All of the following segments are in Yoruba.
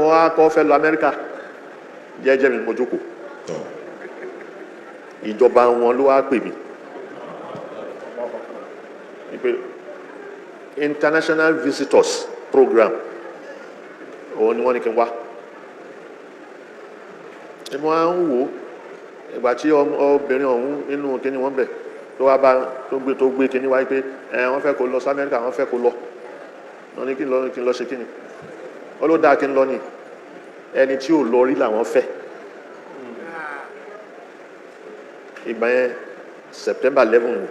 mo wá kọ́ fẹ́ lọ Amẹ́ríkà jẹ́jẹ́ mi mo jókòó ìjọba wọn ló wá pè mí pé international visitors program òun ni wọ́n ní kí n wá mo wá ń wò ìgbà tí obìnrin ọ̀hún nínú kíní wọ́n bẹ̀ tó wá bá tó gbé kíní wáyé pé wọ́n fẹ́ kó lọ sí Amẹ́ríkà wọ́n fẹ́ kó lọ wọ́n ní kí n lọ ṣe kíní ó ló dáa kí n lọ ní ẹni tí ò lọ rí làwọn fẹ́ ìgbà yẹn September 11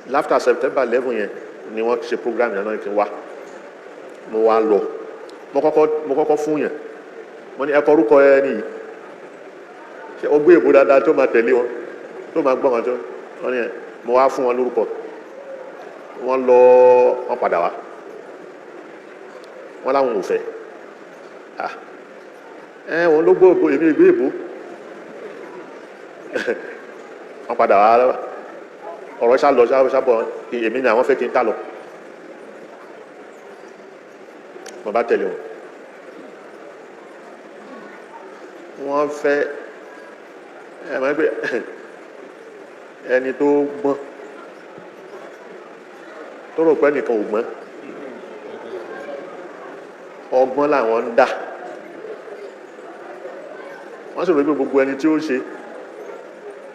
láfter September 11 yẹn ni wọ́n ṣe program yẹn náà kí n wá mo wá lọ mo kọ́kọ́ fún yẹn mo ní ẹkọ orúkọ ẹni yìí ṣe ó gbé ìbò dáadáa tó máa tẹ̀lé wọn tó máa gbọ́ wọn tó wọ́n ní mo wá fún wọn lórúkọ wọ́n lọ wọ́n padà wá wọ́n láwọn ò fẹ́ wọ́n ló gbọ́ ìbò èmi ìgbé ìbò wọ́n padà wá ọ̀rọ̀ ṣá lọ ṣábọ̀ èmi ni àwọn fẹ́ kí n ká lọ mo bá tẹ̀lé wọn wọ́n fẹ́ ẹ̀mọ́ pé ẹni tó gbọ́n tó rò pé nìkan ò gbọ́n ọgbọ́n làwọn ń dà wọ́n sì rò pé gbogbo ẹni tí ó ṣe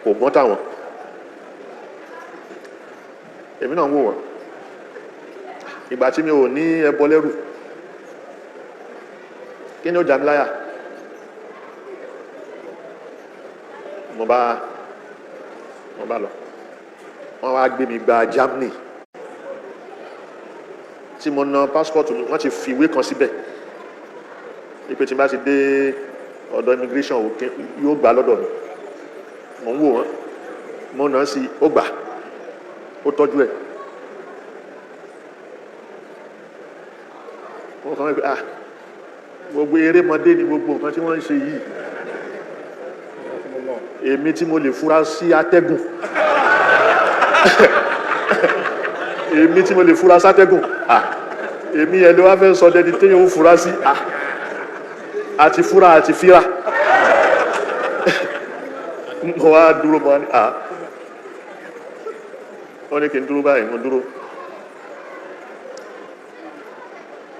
kò gbọ́n táwọn èmi náà ń wò wọ́n ìgbà tí mi ò ní ẹbọ lẹ́rù kí ni ó jà mí láyà mo bá lọ wọ́n wá gbé mi gba Germany tí mo ná passport mi wọ́n ti fi ìwé kan síbẹ̀ ìpè tí n bá ti dé ọ̀dọ̀ immigration òkè yóò gbà lọ́dọ̀ mi mo ń wò wọ́n mo nà sí ó gbà ó tọ́jú ẹ̀ wọ́n kàn wọ́n pé gbogbo erémọdé ni gbogbo nǹkan tí wọ́n ń ṣe yìí èmi tí mo lè fura sí atẹ́gùn èmi tí mo lè fura sí atẹ́gùn èmi ẹ̀ ló wá fẹ́ sọ dẹni téèyàn ó fura sí àti fura àti fira mo wá dúró mọ́ ní wọ́n ní kí n dúró báyìí mo dúró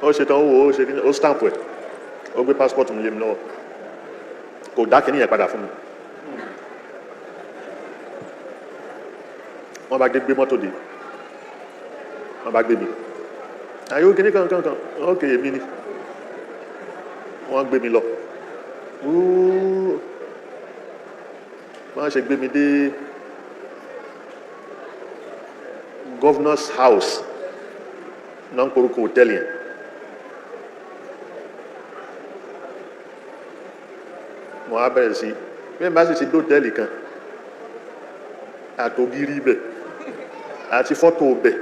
ó ṣe tán ó stamp ẹ̀ ó gbé passport mi lé mi lọ́wọ́ kò dá kíní yẹn padà fún mi wọ́n bá gbé mọ́tò dé wọ́n bá gbé mi àyè ó kíní kankan ókè èmi ni wọ́n gbé mi lọ wọ́n ṣe gbé mi dé governor's house náà ń korúkọ hòtẹ́ẹ̀lì yẹn mo á bẹ̀rẹ̀ sí bí n bá sì ti dé hòtẹ́ẹ̀lì kan àtògiri ibẹ̀ àti fọ́tò ibẹ̀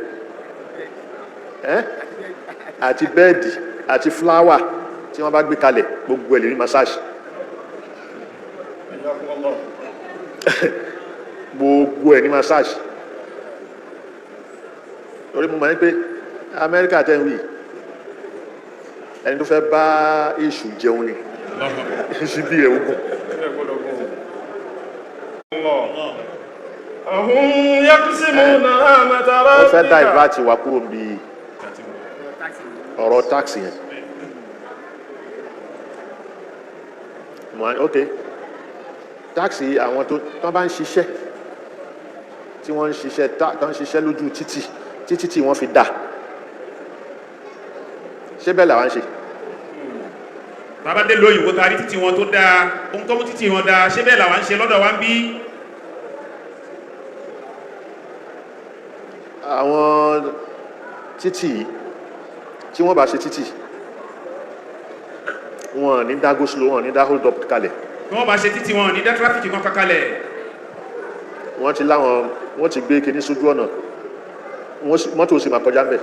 àti bẹ́ẹ̀dì àti fúláwà tí wọ́n bá gbé kalẹ̀ gbogbo ẹ̀ lè rí massage gbogbo ẹ̀ ní massage torí mo máa ń pé Amẹ́ríkà tẹ́ ń wí ẹni tó fẹ́ bá èṣù jẹun ni síbí ẹ̀ ogun ó fẹ́ dá ìbáàtì wá kúrò bí ọ̀rọ̀ táàkì yẹn ok táàkì àwọn tó bá ń ṣiṣẹ́ tí wọ́n ń ṣiṣẹ́ lójú títí tí wọ́n fi dá ṣé bẹ́ẹ̀ làwọn ń ṣe bàbá dé lóyìnbó tàrí títí wọn tó dáa ohun tó mú títí wọn dáa ṣé bẹ́ẹ̀ làwọn ń ṣe lọ́dọ̀ wa ń bí àwọn títì tí wọ́n bá ṣe títì wọn ní dá go slow wọn ní dá hold up kalẹ̀ tí wọ́n bá ṣe títí wọn ní dá tráfíkì kan kakalẹ̀ wọ́n ti gbé kíní sójú ọ̀nà mọ́tò sì máa kọjá ń bẹ̀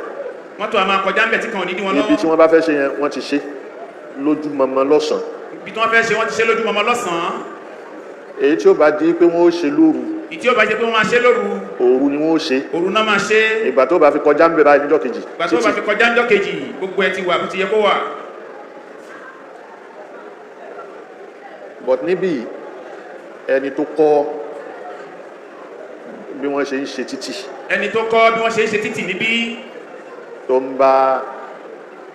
mọ́tò a máa kọjá ń bẹ̀ tí kan ò ní dí wọn lọ́wọ́ ibi tí wọ́n bá fẹ́ ṣe yẹn wọ́n ti ṣe lójú mọmọ lọ́sàn ibi tí wọ́n fẹ́ ṣe wọ́n ti ṣe lójú mọmọ lọ́sàn èyí tí ó bá di pé wọ́n ó ṣe lóru ìtí ó bá jẹ́ pé wọ́n máa ṣe lóru òru ni wọ́n ó ṣe òru náà máa ṣe ìgbà tó bá fi kọjá ń bẹ báyìí níjọ́ kejì ìgbà tó bá fi kọjá ńjọ́ kejì gbogbo ẹ ti wà bó ti yẹ kó wà. but níbí ẹni tó kọ́ bí wọ́n ṣe ń ṣe títì ẹni tó kọ́ bí wọ́n ṣe ń ṣe títì níbí tó ń bá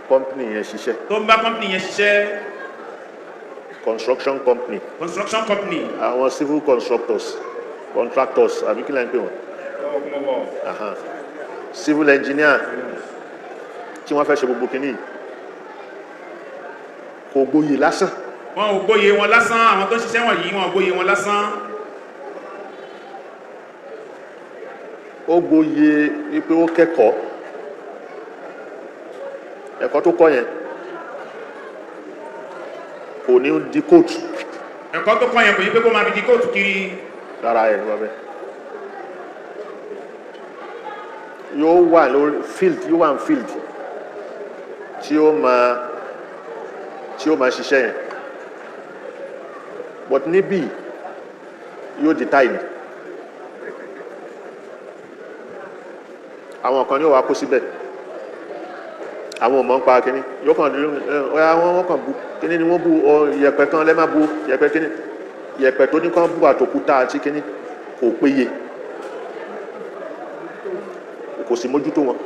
company yẹn ṣiṣẹ́ tó ń bá company yẹn ṣiṣẹ́ construction company construction company àwọn civil constructors contractors àbí kí lẹ́yìn pé wọ́n civil engineer tí wọ́n fẹ́ ṣe gbogbo kìíní kò gbóyè lásán wọn ò gbóyè wọn lásán àwọn tó ń ṣiṣẹ́ wọ̀nyí wọn ò gbóyè wọn lásán ó gbóyè wípé ó kẹ́kọ̀ọ́ ẹ̀kọ́ tó kọ́ yẹn kò ní di kóòtù ẹ̀kọ́ tó kọ́ yẹn kò yí pé kó máa fi di kóòtù kiri lára ẹ̀ níwọ̀n bẹ́ẹ̀ yóò wà lórí field yóò wà ní field tí ó máa ṣiṣẹ́ yẹn but níbí yóò di táìlì àwọn kan ní ó wà kó síbẹ̀ àwọn ọmọ ń pa kíní yóò kàn dúró wọ́n kàn bú kíní ni wọ́n bú yẹ̀pẹ̀ kan lẹ́mà bú yẹ̀pẹ̀ kíní yẹ̀pẹ̀ tó ní kàn bú àtòkúta àti kíní kò péye kò sí mójútó wọn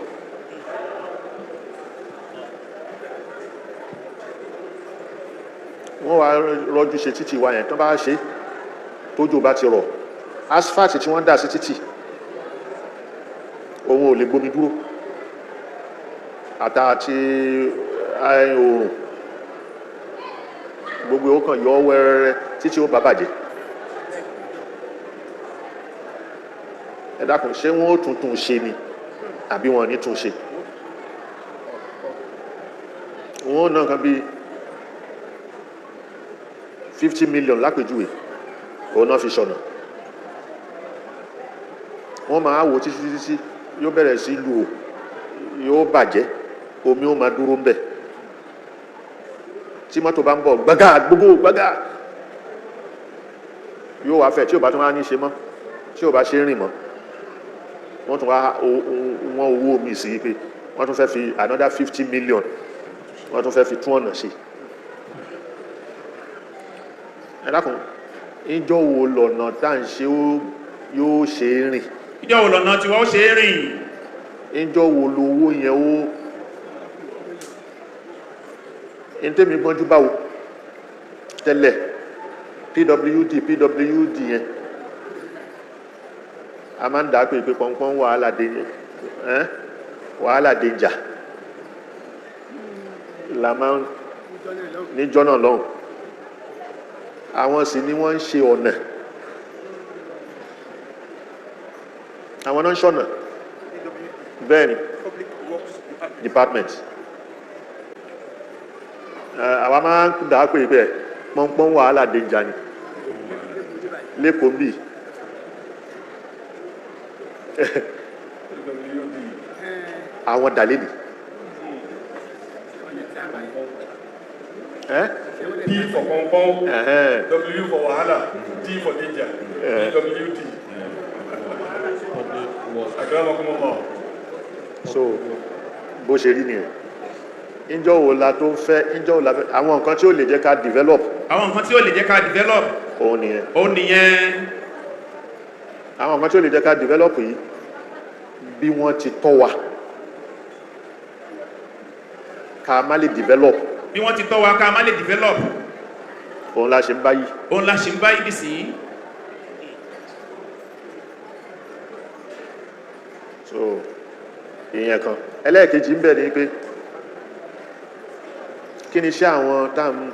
wọ́n wá rọ́jú ṣe títì wa yẹn tán bá ṣe tójò bá ti rọ̀ asphalt tí wọ́n dà sí títì òun ò lè gbomi dúró àti oòrùn gbogbo ó kàn yọ wẹ́rẹ́rẹ́ títí ó bá bàjẹ́ ẹ dákun ṣé wọ́n ó tuntun ṣe ni àbí wọn ní tún ṣe wọ́n náà kan bí 50 million lápèjúwe òun náà fi ṣọ̀nà wọ́n máa wò títí yóò bẹ̀rẹ̀ sí lù yóò bàjẹ́ omi ó máa dúró ń bẹ̀ tí mọ́tò bá ń bọ̀ gbágá gbogbo gbágá yóò wá fẹ́ tí ò bá tún wá ní ṣe mọ́ tí ò bá ṣe rìn mọ́ wọ́n tún wá wọ́n owó omi sí pé wọ́n tún fẹ́ fi another 50 million wọ́n tún fẹ́ fi tún ọ̀nà ṣe ẹ dákun ìjọ wo lọ̀nà tá à ń ṣe yóò ṣe é rìn ìjọ wo lọ̀nà tí wọ́n ṣe é rìn ìjọ wo lówó yẹn ó ní tèmi gbọ́njú báwo tẹ́lẹ̀ pwd yẹn a máa ń dà pé pọ̀npọ̀n wàhálà dèjà la máa ń níjọ́ náà lọ́hùn àwọn sì ni wọ́n ń ṣe ọ̀nà àwọn náà ń ṣọ̀nà bẹ́ẹ̀ ni department àwa máa ń dà pé bẹ́ẹ̀ pọ̀npọ̀n wàhálà dèjà ni lẹ́kọ̀ọ́ bíi àwọn dàlẹ́lì P for pọ̀npọ̀n, W for wàhálà, D for danger, PWD. Akramakumullah. So bó ṣe rí nìyẹn ìjọ wo la tó fẹ́ ìjọ wo la fẹ́ àwọn nǹkan tí ó lè jẹ́ ká develop àwọn nǹkan tí ó lè jẹ́ ká develop òun nìyẹn àwọn nǹkan tí ó lè jẹ́ ká develop yìí bí wọ́n ti tọ́ wa ká má lè develop bí wọ́n ti tọ́ wa ká má lè develop òun la ṣe ń báyìí òun la ṣe ń báyìí bí sí so ìyẹn kan ẹlẹ́ẹ̀kejì ń bẹ ní pé kí ni iṣẹ́ àwọn táàmù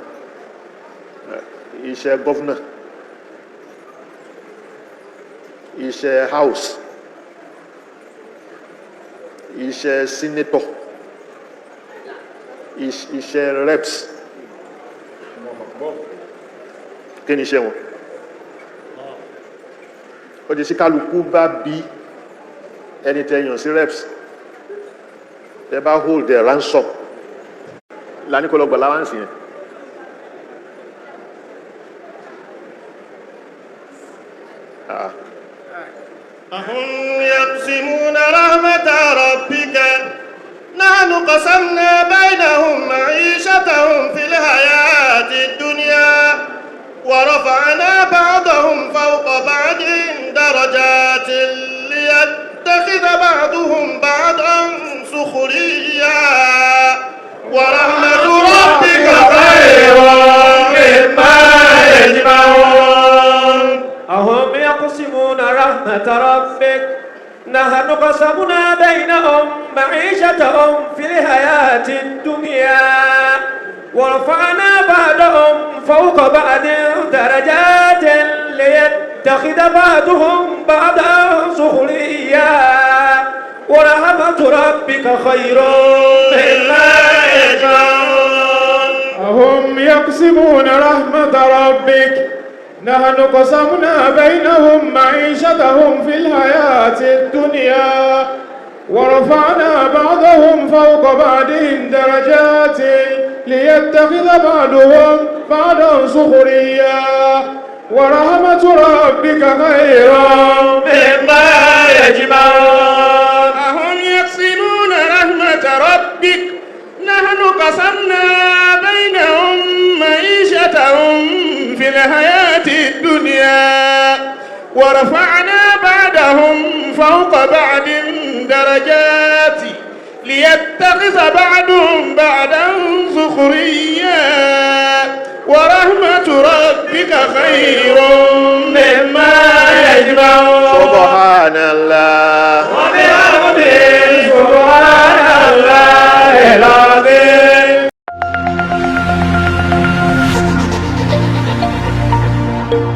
iṣẹ́ gọ́fúnà iṣẹ́ house iṣẹ́ senator iṣẹ́ reps kí ni iṣẹ́ wọn ó di sí kálukú bá bí ẹni tẹ́yàn sí reps tẹ́ bá hold their ransom láníkọlọgbà láwáǹsì yẹn أهم يقسمون رحمة ربك نحن قسمنا بينهم معيشتهم في الحياة الدنيا ورفعنا بعضهم فوق بعض درجات ليتخذ بعضهم بعضا سخريا ورحمة ربك خير مما يجمعون أهم يقسمون رحمة ربك نحن قسمنا بينهم معيشتهم في الحياة الدنيا ورفعنا بعضهم فوق بعض درجات ليتخذ بعضهم بعضا سخريا ورحمة ربك خير مما يجمعون أهم يقسمون رحمة ربك نحن قسمنا بينهم معيشتهم في الحياة الدنيا ورفعنا بعضهم فوق بعض درجات ليتخذ بعضهم بعضا سخريا ورحمة ربك خير مما يجمعون أهم يقسمون رحمة ربك نحن قسمنا بينهم معيشتهم في الحياة الدنيا ورفعنا بعضهم فوق بعض درجات ليتخذ بعضهم بعضا سخريا ورحمة ربك خير مما يجمعون سبحان الله